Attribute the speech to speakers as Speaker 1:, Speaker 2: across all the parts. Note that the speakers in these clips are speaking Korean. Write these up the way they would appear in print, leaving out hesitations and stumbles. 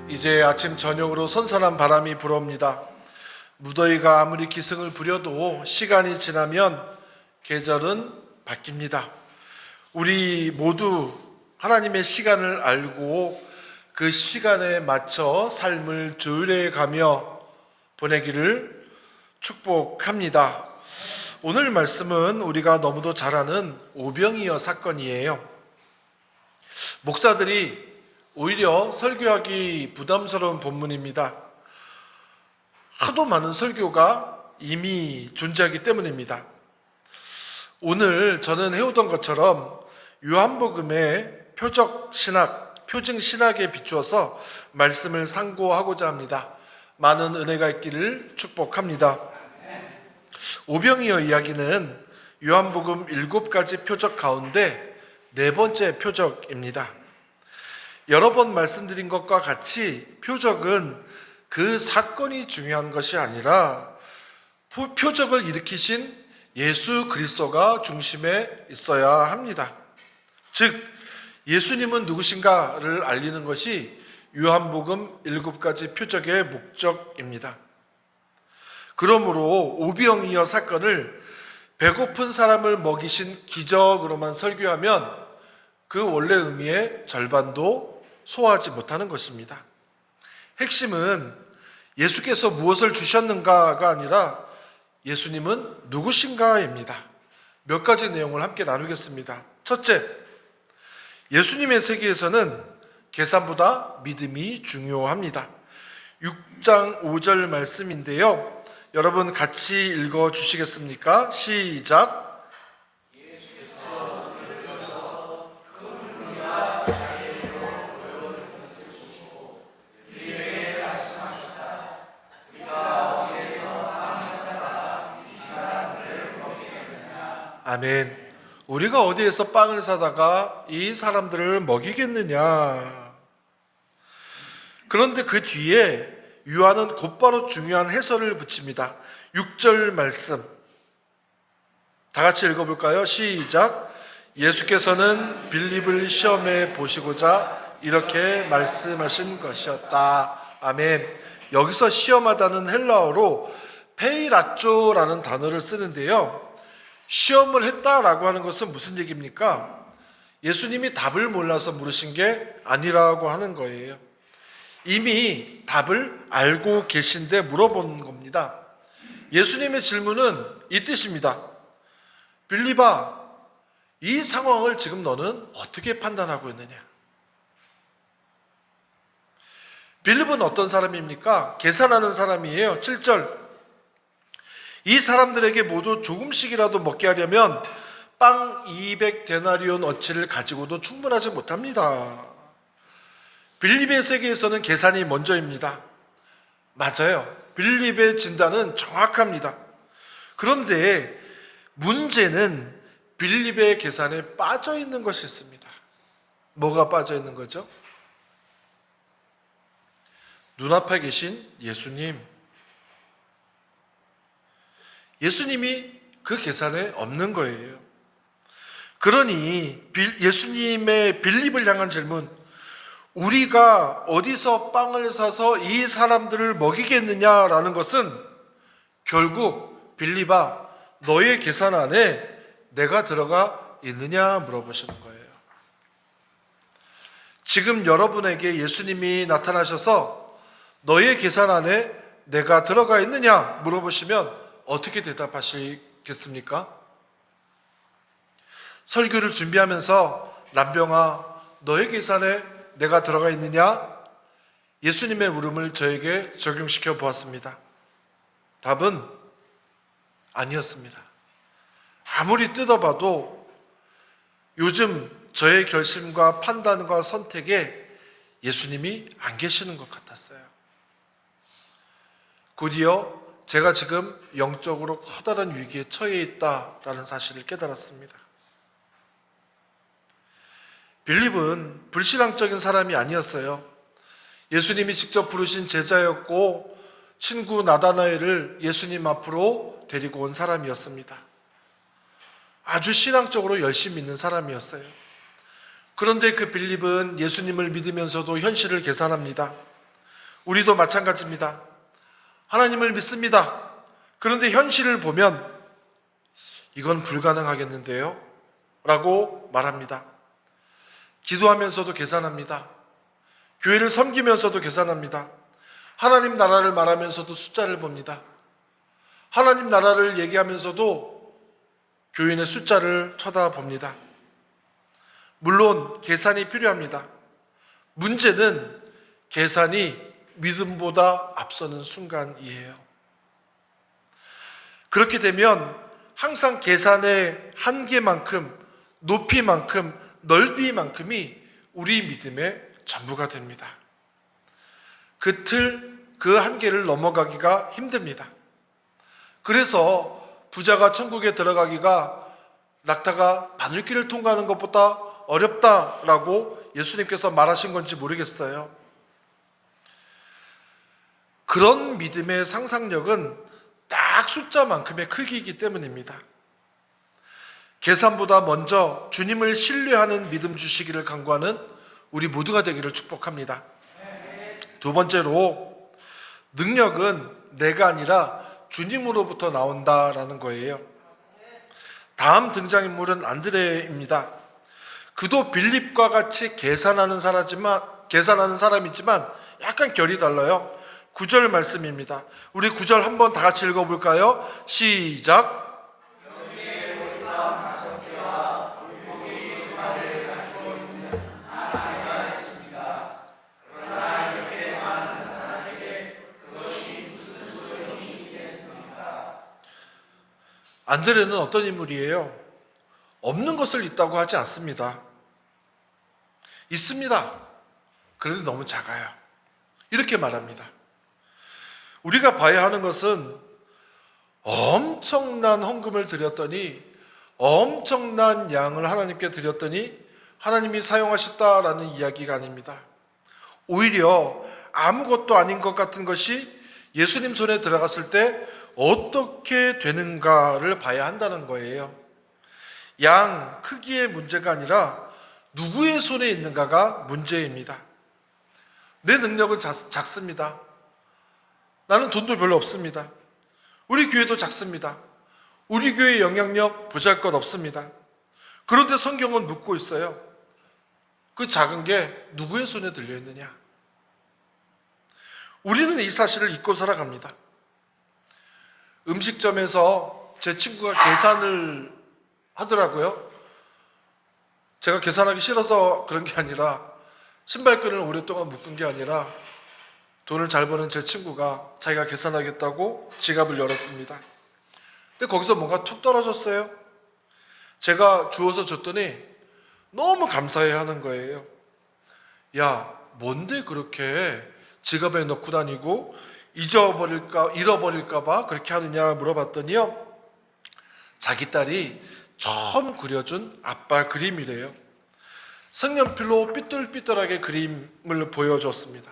Speaker 1: 이제 아침 저녁으로 선선한 바람이 불어옵니다. 무더위가 아무리 기승을 부려도 시간이 지나면 계절은 바뀝니다. 우리 모두 하나님의 시간을 알고 그 시간에 맞춰 삶을 조율해 가며 보내기를 축복합니다. 오늘 말씀은 우리가 너무도 잘 아는 오병이어 사건이에요. 목사들이 오히려 설교하기 부담스러운 본문입니다. 하도 많은 설교가 이미 존재하기 때문입니다. 오늘 저는 해오던 것처럼 요한복음의 표적 신학, 표징 신학에 비추어서 말씀을 상고하고자 합니다. 많은 은혜가 있기를 축복합니다. 오병이어 이야기는 요한복음 7가지 표적 가운데 4번째 표적입니다. 여러 번 말씀드린 것과 같이 표적은 그 사건이 중요한 것이 아니라 표적을 일으키신 예수 그리스도가 중심에 있어야 합니다. 즉 예수님은 누구신가를 알리는 것이 요한복음 7가지 표적의 목적입니다. 그러므로 오병이어 사건을 배고픈 사람을 먹이신 기적으로만 설교하면 그 원래 의미의 절반도 소화하지 못하는 것입니다. 핵심은 예수께서 무엇을 주셨는가가 아니라 예수님은 누구신가입니다. 몇 가지 내용을 함께 나누겠습니다. 첫째, 예수님의 세계에서는 계산보다 믿음이 중요합니다. 6장 5절 말씀인데요. 여러분 같이 읽어 주시겠습니까? 시작. 아멘. 우리가 어디에서 빵을 사다가 이 사람들을 먹이겠느냐. 그런데 그 뒤에 요한은 곧바로 중요한 해설을 붙입니다. 6절 말씀 다 같이 읽어볼까요? 시작. 예수께서는 빌립을 시험해 보시고자 이렇게 말씀하신 것이었다. 아멘. 여기서 시험하다는 헬라어로 페이라쪼라는 단어를 쓰는데요. 시험을 했다라고 하는 것은 무슨 얘기입니까? 예수님이 답을 몰라서 물으신 게 아니라고 하는 거예요. 이미 답을 알고 계신데 물어본 겁니다. 예수님의 질문은 이 뜻입니다. 빌립아, 이 상황을 지금 너는 어떻게 판단하고 있느냐? 빌립은 어떤 사람입니까? 계산하는 사람이에요. 7절. 이 사람들에게 모두 조금씩이라도 먹게 하려면 빵 200데나리온 어치를 가지고도 충분하지 못합니다. 빌립의 세계에서는 계산이 먼저입니다. 맞아요. 빌립의 진단은 정확합니다. 그런데 문제는 빌립의 계산에 빠져 있는 것이 있습니다. 뭐가 빠져 있는 거죠? 눈앞에 계신 예수님. 예수님이 그 계산에 없는 거예요. 그러니 예수님의 빌립을 향한 질문, 우리가 어디서 빵을 사서 이 사람들을 먹이겠느냐라는 것은 결국 빌립아, 너의 계산 안에 내가 들어가 있느냐 물어보시는 거예요. 지금 여러분에게 예수님이 나타나셔서 너의 계산 안에 내가 들어가 있느냐 물어보시면 어떻게 대답하시겠습니까? 설교를 준비하면서 남병아, 너의 계산에 내가 들어가 있느냐? 예수님의 물음을 저에게 적용시켜 보았습니다. 답은 아니었습니다. 아무리 뜯어봐도 요즘 저의 결심과 판단과 선택에 예수님이 안 계시는 것 같았어요. 곧이어 제가 지금 영적으로 커다란 위기에 처해 있다라는 사실을 깨달았습니다. 빌립은 불신앙적인 사람이 아니었어요. 예수님이 직접 부르신 제자였고 친구 나다나엘을 예수님 앞으로 데리고 온 사람이었습니다. 아주 신앙적으로 열심히 믿는 사람이었어요. 그런데 그 빌립은 예수님을 믿으면서도 현실을 계산합니다. 우리도 마찬가지입니다. 하나님을 믿습니다. 그런데 현실을 보면 이건 불가능하겠는데요? 라고 말합니다. 기도하면서도 계산합니다. 교회를 섬기면서도 계산합니다. 하나님 나라를 말하면서도 숫자를 봅니다. 하나님 나라를 얘기하면서도 교인의 숫자를 쳐다봅니다. 물론 계산이 필요합니다. 문제는 계산이 믿음보다 앞서는 순간이에요. 그렇게 되면 항상 계산의 한계만큼, 높이만큼, 넓이만큼이 우리 믿음의 전부가 됩니다. 그 틀, 그 한계를 넘어가기가 힘듭니다. 그래서 부자가 천국에 들어가기가 낙타가 바늘길을 통과하는 것보다 어렵다라고 예수님께서 말하신 건지 모르겠어요. 그런 믿음의 상상력은 딱 숫자만큼의 크기이기 때문입니다. 계산보다 먼저 주님을 신뢰하는 믿음 주시기를 간구하는 우리 모두가 되기를 축복합니다. 두 번째로, 능력은 내가 아니라 주님으로부터 나온다라는 거예요. 다음 등장인물은 안드레입니다. 그도 빌립과 같이 계산하는 사람이지만 약간 결이 달라요. 9절 말씀입니다. 우리 9절 한번 다 같이 읽어볼까요? 시작. 안드레는 어떤 인물이에요? 없는 것을 있다고 하지 않습니다. 있습니다. 그런데 너무 작아요. 이렇게 말합니다. 우리가 봐야 하는 것은 엄청난 헌금을 드렸더니, 엄청난 양을 하나님께 드렸더니 하나님이 사용하셨다라는 이야기가 아닙니다. 오히려 아무것도 아닌 것 같은 것이 예수님 손에 들어갔을 때 어떻게 되는가를 봐야 한다는 거예요. 양 크기의 문제가 아니라 누구의 손에 있는가가 문제입니다. 내 능력은 작습니다. 나는 돈도 별로 없습니다. 우리 교회도 작습니다. 우리 교회의 영향력 보잘것 없습니다. 그런데 성경은 묻고 있어요. 그 작은 게 누구의 손에 들려 있느냐? 우리는 이 사실을 잊고 살아갑니다. 음식점에서 제 친구가 계산을 하더라고요. 제가 계산하기 싫어서 그런 게 아니라, 신발끈을 오랫동안 묶은 게 아니라, 돈을 잘 버는 제 친구가 자기가 계산하겠다고 지갑을 열었습니다. 근데 거기서 뭔가 툭 떨어졌어요. 제가 주워서 줬더니 너무 감사해 하는 거예요. 야, 뭔데 그렇게 지갑에 넣고 다니고 잃어버릴까 봐 그렇게 하느냐 물어봤더니요, 자기 딸이 처음 그려준 아빠 그림이래요. 색연필로 삐뚤삐뚤하게 그림을 보여줬습니다.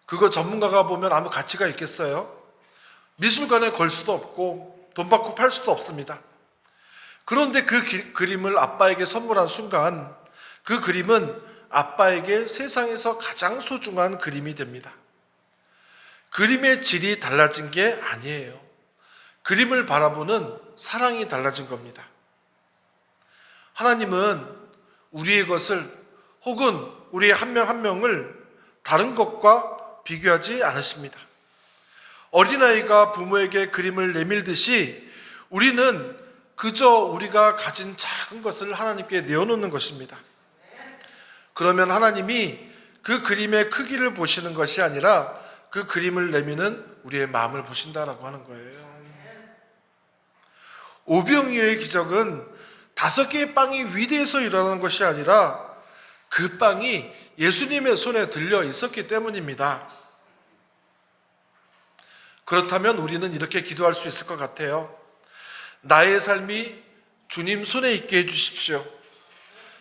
Speaker 1: 그거 전문가가 보면 아무 가치가 있겠어요? 미술관에 걸 수도 없고 돈 받고 팔 수도 없습니다. 그런데 그 그림을 아빠에게 선물한 순간, 그 그림은 아빠에게 세상에서 가장 소중한 그림이 됩니다. 그림의 질이 달라진 게 아니에요. 그림을 바라보는 사랑이 달라진 겁니다. 하나님은 우리의 것을, 혹은 우리의 한 명 한 명을 다른 것과 비교하지 않으십니다. 어린아이가 부모에게 그림을 내밀듯이 우리는 그저 우리가 가진 작은 것을 하나님께 내어놓는 것입니다. 그러면 하나님이 그 그림의 크기를 보시는 것이 아니라 그 그림을 내미는 우리의 마음을 보신다라고 하는 거예요. 오병이어의 기적은 5개의 빵이 위대해서 일어나는 것이 아니라 그 빵이 예수님의 손에 들려 있었기 때문입니다. 그렇다면 우리는 이렇게 기도할 수 있을 것 같아요. 나의 삶이 주님 손에 있게 해주십시오.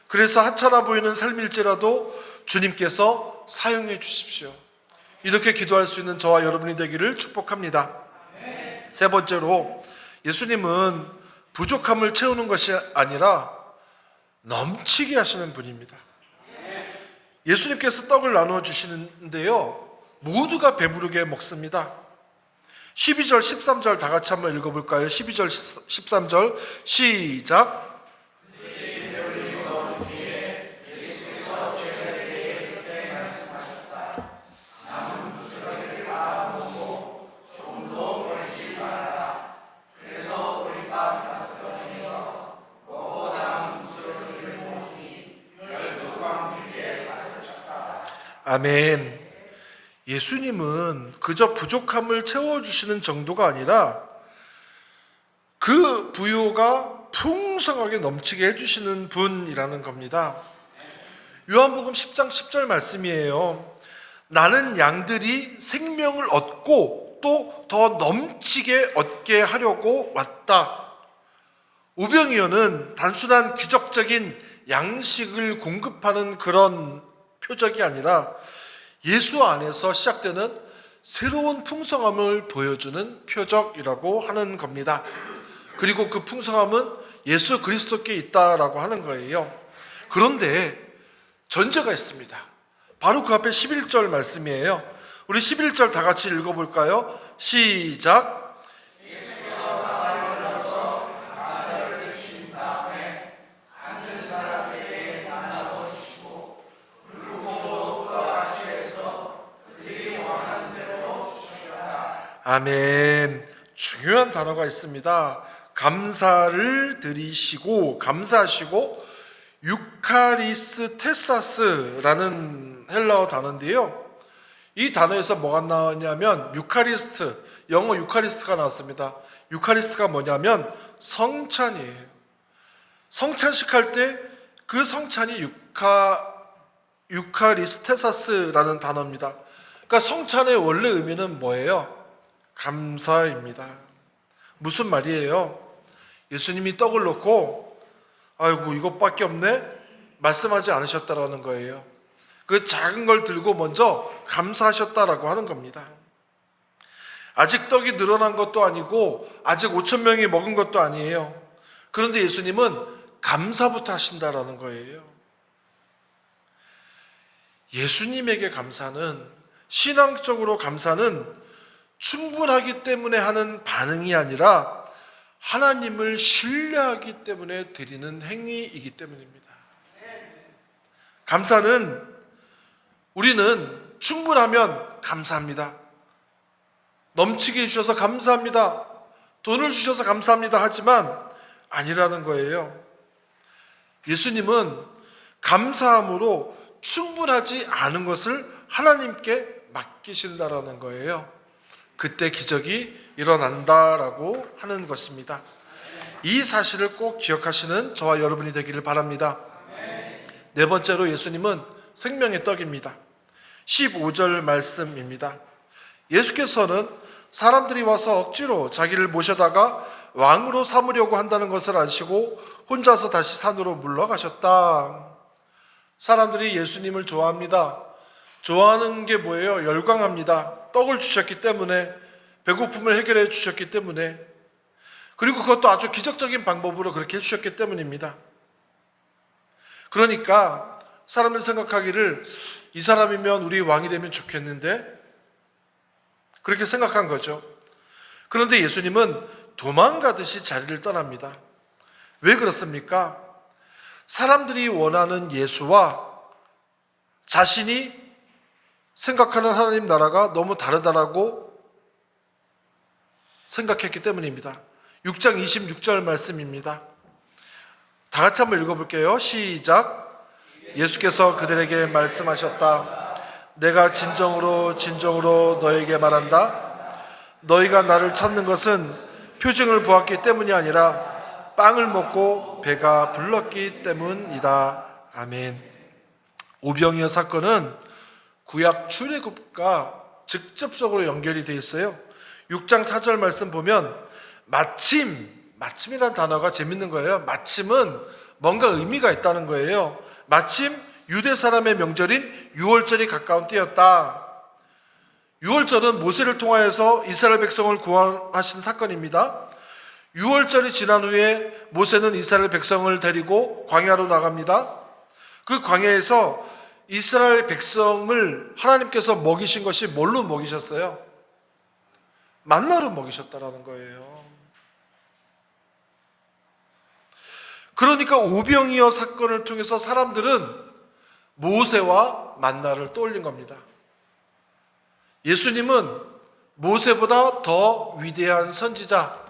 Speaker 1: 그래서 하찮아 보이는 삶일지라도 주님께서 사용해 주십시오. 이렇게 기도할 수 있는 저와 여러분이 되기를 축복합니다. 세 번째로, 예수님은 부족함을 채우는 것이 아니라 넘치게 하시는 분입니다. 예수님께서 떡을 나누어 주시는데요, 모두가 배부르게 먹습니다. 12절 13절 다 같이 한번 읽어볼까요? 12절 13절 시작. 아멘. 예수님은 그저 부족함을 채워주시는 정도가 아니라 그 부요가 풍성하게 넘치게 해주시는 분이라는 겁니다. 요한복음 10장 10절 말씀이에요. 나는 양들이 생명을 얻고 또 더 넘치게 얻게 하려고 왔다. 오병이어는 단순한 기적적인 양식을 공급하는 그런 표적이 아니라 예수 안에서 시작되는 새로운 풍성함을 보여주는 표적이라고 하는 겁니다. 그리고 그 풍성함은 예수 그리스도께 있다라고 하는 거예요. 그런데 전제가 있습니다. 바로 그 앞에 11절 말씀이에요. 우리 11절 다 같이 읽어볼까요? 시작. 아멘. 중요한 단어가 있습니다. 감사를 드리시고, 감사하시고, 유카리스테사스라는 헬라어 단어인데요. 이 단어에서 뭐가 나왔냐면 유카리스트, 영어 유카리스트가 나왔습니다. 유카리스트가 뭐냐면 성찬이에요. 성찬식 할 때 그 성찬이 유카리스테사스라는 단어입니다. 그러니까 성찬의 원래 의미는 뭐예요? 감사입니다. 무슨 말이에요? 예수님이 떡을 놓고 아이고 이것밖에 없네? 말씀하지 않으셨다라는 거예요. 그 작은 걸 들고 먼저 감사하셨다라고 하는 겁니다. 아직 떡이 늘어난 것도 아니고 아직 5천 명이 먹은 것도 아니에요. 그런데 예수님은 감사부터 하신다라는 거예요. 예수님에게 감사는, 신앙적으로 감사는 충분하기 때문에 하는 반응이 아니라 하나님을 신뢰하기 때문에 드리는 행위이기 때문입니다. 감사는 우리는 충분하면 감사합니다. 넘치게 해주셔서 감사합니다. 돈을 주셔서 감사합니다. 하지만 아니라는 거예요. 예수님은 감사함으로 충분하지 않은 것을 하나님께 맡기신다라는 거예요. 그때 기적이 일어난다라고 하는 것입니다. 이 사실을 꼭 기억하시는 저와 여러분이 되기를 바랍니다. 네 번째로 예수님은 생명의 떡입니다. 15절 말씀입니다. 예수께서는 사람들이 와서 억지로 자기를 모셔다가 왕으로 삼으려고 한다는 것을 아시고 혼자서 다시 산으로 물러가셨다. 사람들이 예수님을 좋아합니다. 좋아하는 게 뭐예요? 열광합니다. 떡을 주셨기 때문에, 배고픔을 해결해 주셨기 때문에, 그리고 그것도 아주 기적적인 방법으로 그렇게 해주셨기 때문입니다. 그러니까 사람들 생각하기를 이 사람이면 우리 왕이 되면 좋겠는데, 그렇게 생각한 거죠. 그런데 예수님은 도망가듯이 자리를 떠납니다. 왜 그렇습니까? 사람들이 원하는 예수와 자신이 생각하는 하나님 나라가 너무 다르다라고 생각했기 때문입니다. 6장 26절 말씀입니다. 다 같이 한번 읽어볼게요. 시작. 예수께서 그들에게 말씀하셨다. 내가 진정으로 너에게 말한다. 너희가 나를 찾는 것은 표징을 보았기 때문이 아니라 빵을 먹고 배가 불렀기 때문이다. 아멘. 오병이어 사건은 구약 출애굽과 직접적으로 연결이 되어 있어요. 6장 4절 말씀 보면 마침이라는 단어가 재밌는 거예요. 마침은 뭔가 의미가 있다는 거예요. 마침 유대 사람의 명절인 유월절이 가까운 때였다. 유월절은 모세를 통하여서 이스라엘 백성을 구원하신 사건입니다. 유월절이 지난 후에 모세는 이스라엘 백성을 데리고 광야로 나갑니다. 그 광야에서 이스라엘 백성을 하나님께서 먹이신 것이 뭘로 먹이셨어요? 만나로 먹이셨다라는 거예요. 그러니까 오병이어 사건을 통해서 사람들은 모세와 만나를 떠올린 겁니다. 예수님은 모세보다 더 위대한 선지자,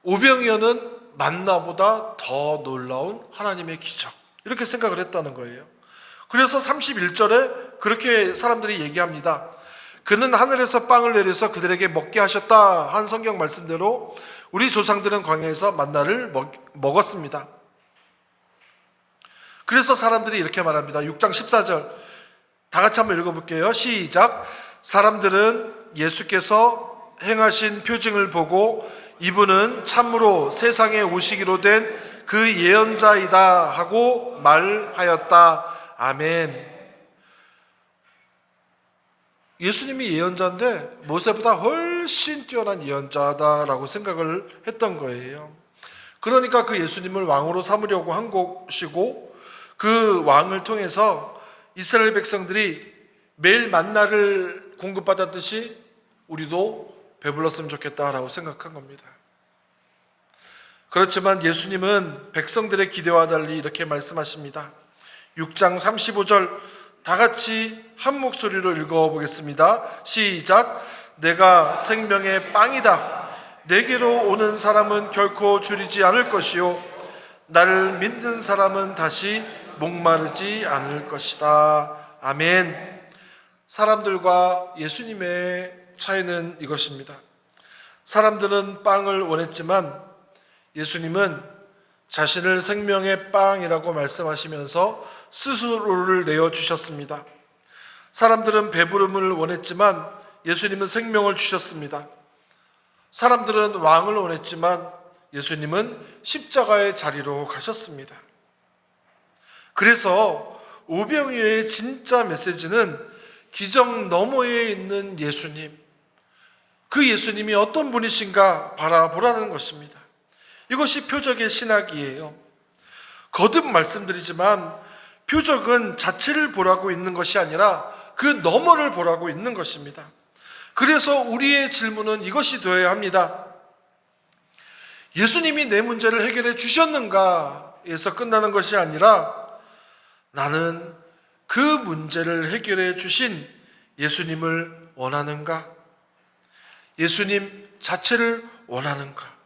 Speaker 1: 오병이어는 만나보다 더 놀라운 하나님의 기적, 이렇게 생각을 했다는 거예요. 그래서 31절에 그렇게 사람들이 얘기합니다. 그는 하늘에서 빵을 내려서 그들에게 먹게 하셨다 한 성경 말씀대로 우리 조상들은 광야에서 만나를 먹었습니다. 그래서 사람들이 이렇게 말합니다. 6장 14절 다 같이 한번 읽어볼게요. 시작. 사람들은 예수께서 행하신 표징을 보고 이분은 참으로 세상에 오시기로 된 그 예언자이다 하고 말하였다. 아멘. 예수님이 예언자인데 모세보다 훨씬 뛰어난 예언자다라고 생각을 했던 거예요. 그러니까 그 예수님을 왕으로 삼으려고 한 것이고, 그 왕을 통해서 이스라엘 백성들이 매일 만나를 공급받았듯이 우리도 배불렀으면 좋겠다라고 생각한 겁니다. 그렇지만 예수님은 백성들의 기대와 달리 이렇게 말씀하십니다. 6장 35절 다 같이 한 목소리로 읽어보겠습니다. 시작. 내가 생명의 빵이다. 내게로 오는 사람은 결코 줄이지 않을 것이요 나를 믿는 사람은 다시 목마르지 않을 것이다. 아멘. 사람들과 예수님의 차이는 이것입니다. 사람들은 빵을 원했지만 예수님은 자신을 생명의 빵이라고 말씀하시면서 스스로를 내어주셨습니다. 사람들은 배부름을 원했지만 예수님은 생명을 주셨습니다. 사람들은 왕을 원했지만 예수님은 십자가의 자리로 가셨습니다. 그래서 오병이어의 진짜 메시지는 기적 너머에 있는 예수님, 그 예수님이 어떤 분이신가 바라보라는 것입니다. 이것이 표적의 신학이에요. 거듭 말씀드리지만 표적은 자체를 보라고 있는 것이 아니라 그 너머를 보라고 있는 것입니다. 그래서 우리의 질문은 이것이 되어야 합니다. 예수님이 내 문제를 해결해 주셨는가에서 끝나는 것이 아니라 나는 그 문제를 해결해 주신 예수님을 원하는가? 예수님 자체를 원하는가?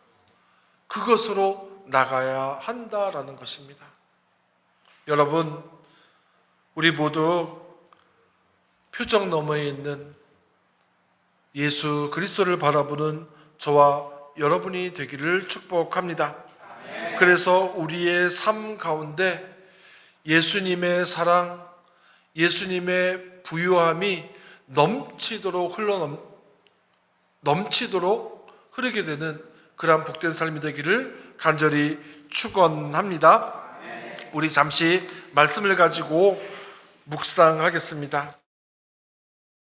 Speaker 1: 그것으로 나가야 한다라는 것입니다. 여러분, 우리 모두 표적 너머에 있는 예수 그리스도를 바라보는 저와 여러분이 되기를 축복합니다. 그래서 우리의 삶 가운데 예수님의 사랑, 예수님의 부유함이 넘치도록 흐르게 되는 그러한 복된 삶이 되기를 간절히 축원합니다. 우리 잠시 말씀을 가지고 묵상하겠습니다.